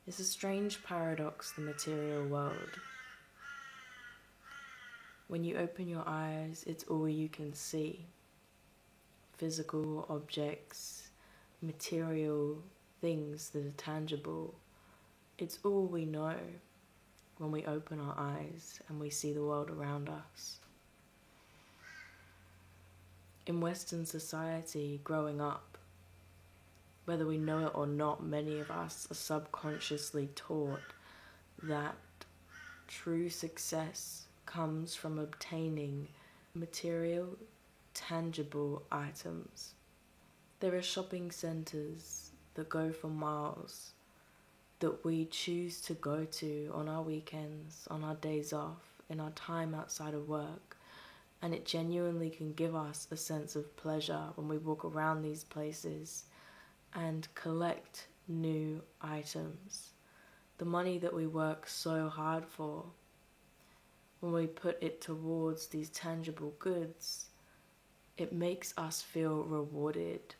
It's a strange paradox, the material world. When you open your eyes, it's all you can see. Physical objects, material things that are tangible. It's all we know when we open our eyes and we see the world around us. In Western society, growing up, whether we know it or not, many of us are subconsciously taught that true success comes from obtaining material, tangible items. There are shopping centres that go for miles that we choose to go to on our weekends, on our days off, in our time outside of work. And it genuinely can give us a sense of pleasure when we walk around these places and collect new items. The money that we work so hard for, when we put it towards these tangible goods, it makes us feel rewarded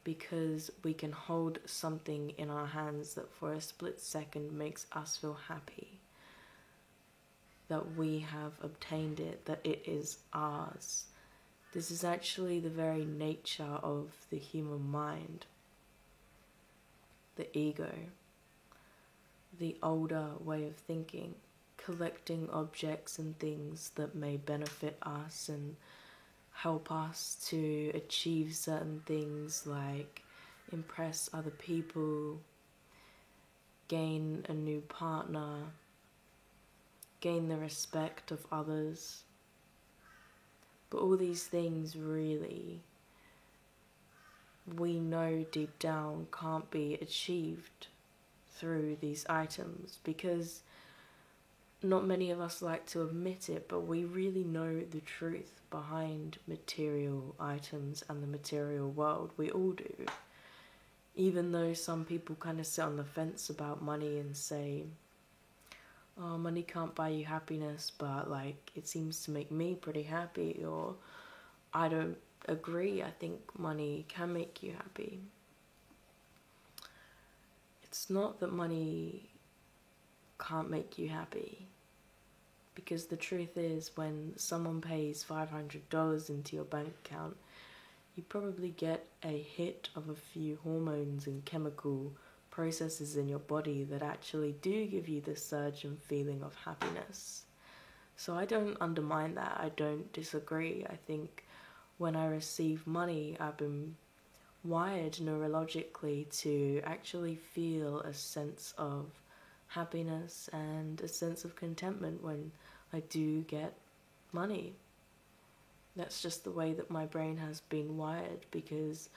because we can hold something in our hands that for a split second makes us feel happy. That we have obtained it, that it is ours. This is actually the very nature of the human mind. The ego, the older way of thinking, collecting objects and things that may benefit us and help us to achieve certain things like impress other people, gain a new partner, gain the respect of others. But all these things really, we know deep down can't be achieved through these items because not many of us like to admit it, but we really know the truth behind material items and the material world. We all do. Even though some people kind of sit on the fence about money and say, oh, money can't buy you happiness, but like it seems to make me pretty happy, or I don't agree, I think money can make you happy. It's not that money can't make you happy, because the truth is when someone pays $500 into your bank account, you probably get a hit of a few hormones and chemical processes in your body that actually do give you this surge and feeling of happiness. So I don't undermine that, I don't disagree. I think when I receive money, I've been wired neurologically to actually feel a sense of happiness and a sense of contentment when I do get money. That's just the way that my brain has been wired, because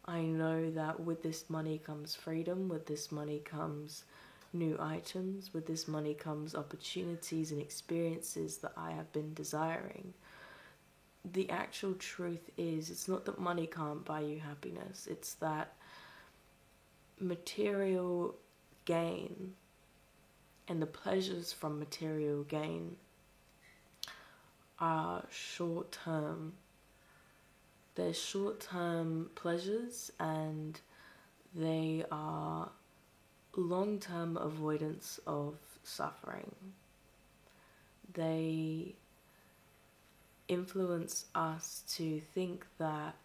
I know that with this money comes freedom, with this money comes new items, with this money comes opportunities and experiences that I have been desiring. The actual truth is, it's not that money can't buy you happiness, it's that material gain and the pleasures from material gain are short-term. They're short-term pleasures and they are long-term avoidance of suffering. They influence us to think that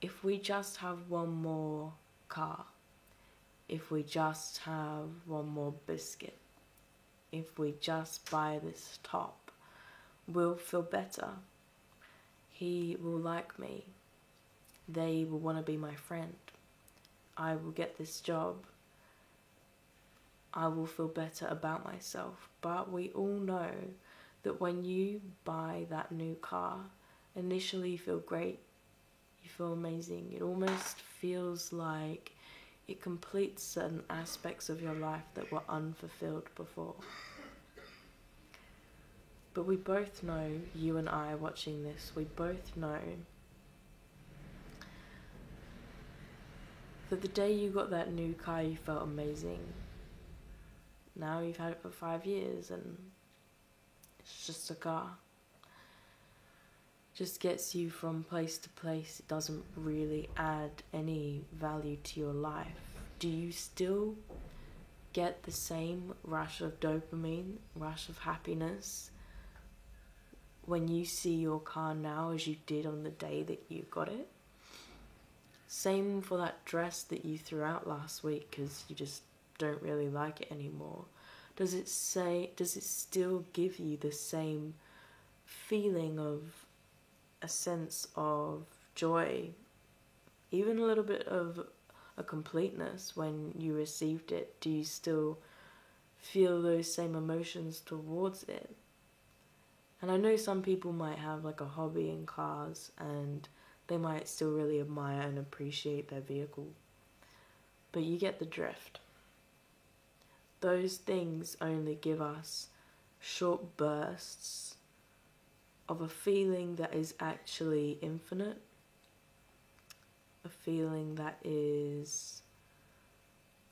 if we just have one more car, if we just have one more biscuit, if we just buy this top, we'll feel better. He will like me. They will want to be my friend. I will get this job. I will feel better about myself. But we all know that when you buy that new car, initially you feel great, you feel amazing. It almost feels like it completes certain aspects of your life that were unfulfilled before. But we both know, you and I watching this, we both know that the day you got that new car you felt amazing. Now you've had it for 5 years and it's just a car. Just gets you from place to place. It doesn't really add any value to your life. Do you still get the same rush of dopamine, rush of happiness when you see your car now as you did on the day that you got it? Same for that dress that you threw out last week because you just don't really like it anymore. Does it still give you the same feeling of a sense of joy, even a little bit of a completeness when you received it? Do you still feel those same emotions towards it? And I know some people might have like a hobby in cars and they might still really admire and appreciate their vehicle, but you get the drift. Those things only give us short bursts of a feeling that is actually infinite, a feeling that is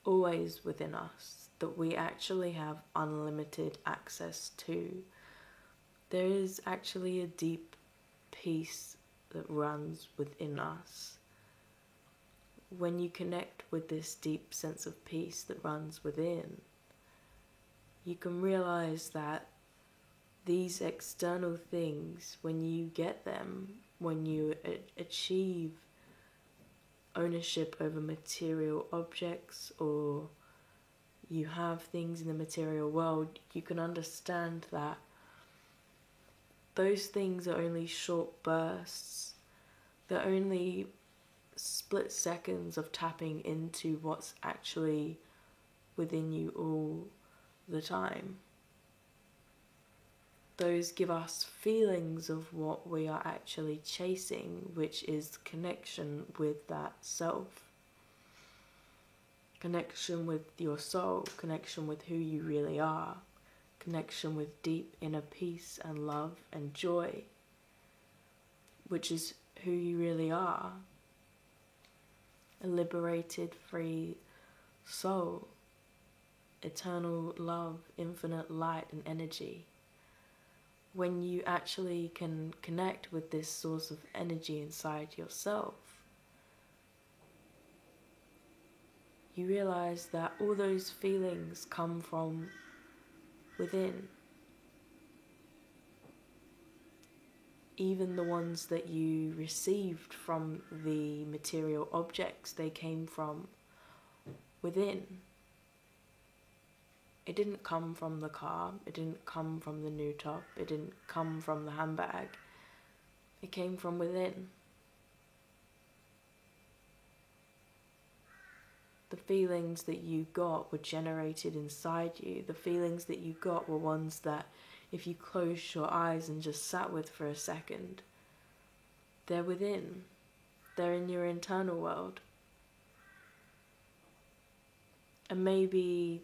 always within us, that we actually have unlimited access to. There is actually a deep peace that runs within us. When you connect with this deep sense of peace that runs within, you can realize that these external things, when you get them, when you achieve ownership over material objects, or you have things in the material world, you can understand that those things are only short bursts. They're only split seconds of tapping into what's actually within you all the time. Those give us feelings of what we are actually chasing, which is connection with that self. Connection with your soul, connection with who you really are, connection with deep inner peace and love and joy, which is who you really are. A liberated, free soul, eternal love, infinite light and energy. When you actually can connect with this source of energy inside yourself, you realize that all those feelings come from within. Even the ones that you received from the material objects, they came from within. It didn't come from the car, it didn't come from the new top, it didn't come from the handbag. It came from within. The feelings that you got were generated inside you. The feelings that you got were ones that if you closed your eyes and just sat with for a second, they're within. They're in your internal world. And maybe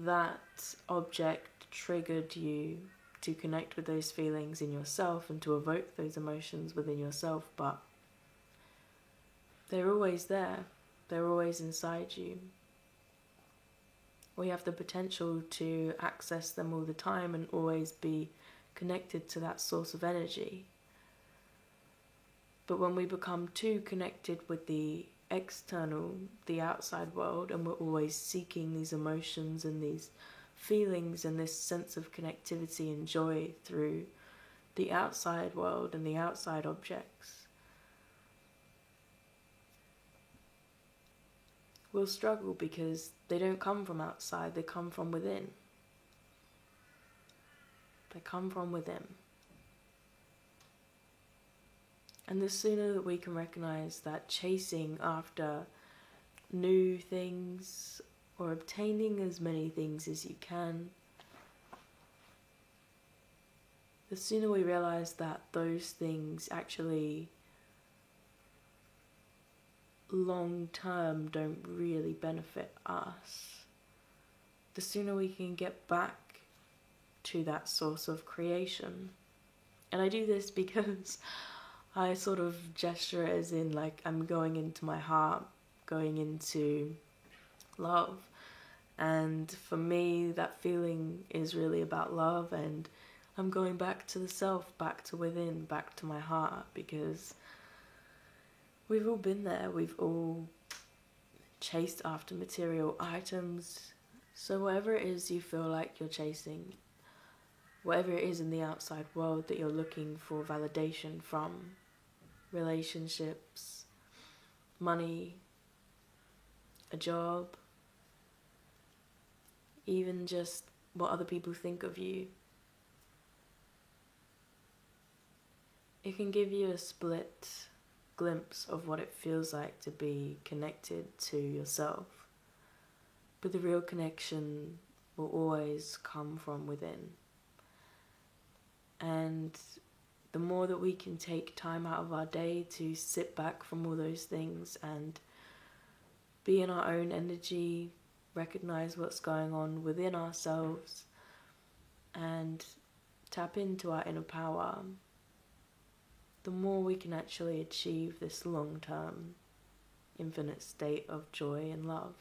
that object triggered you to connect with those feelings in yourself and to evoke those emotions within yourself, but they're always there. They're always inside you. We have the potential to access them all the time and always be connected to that source of energy. But when we become too connected with the external, the outside world, and we're always seeking these emotions and these feelings and this sense of connectivity and joy through the outside world and the outside objects, we'll struggle because they don't come from outside, they come from within. They come from within. And the sooner that we can recognize that chasing after new things or obtaining as many things as you can, the sooner we realize that those things actually long term don't really benefit us, the sooner we can get back to that source of creation. And I do this because I sort of gesture it as in like I'm going into my heart, going into love. And for me, that feeling is really about love, and I'm going back to the self, back to within, back to my heart, because we've all been there. We've all chased after material items. So whatever it is you feel like you're chasing, whatever it is in the outside world that you're looking for validation from, relationships, money, a job, even just what other people think of you, it can give you a split glimpse of what it feels like to be connected to yourself. But the real connection will always come from within. And the more that we can take time out of our day to sit back from all those things and be in our own energy, recognize what's going on within ourselves, and tap into our inner power, the more we can actually achieve this long-term, infinite state of joy and love.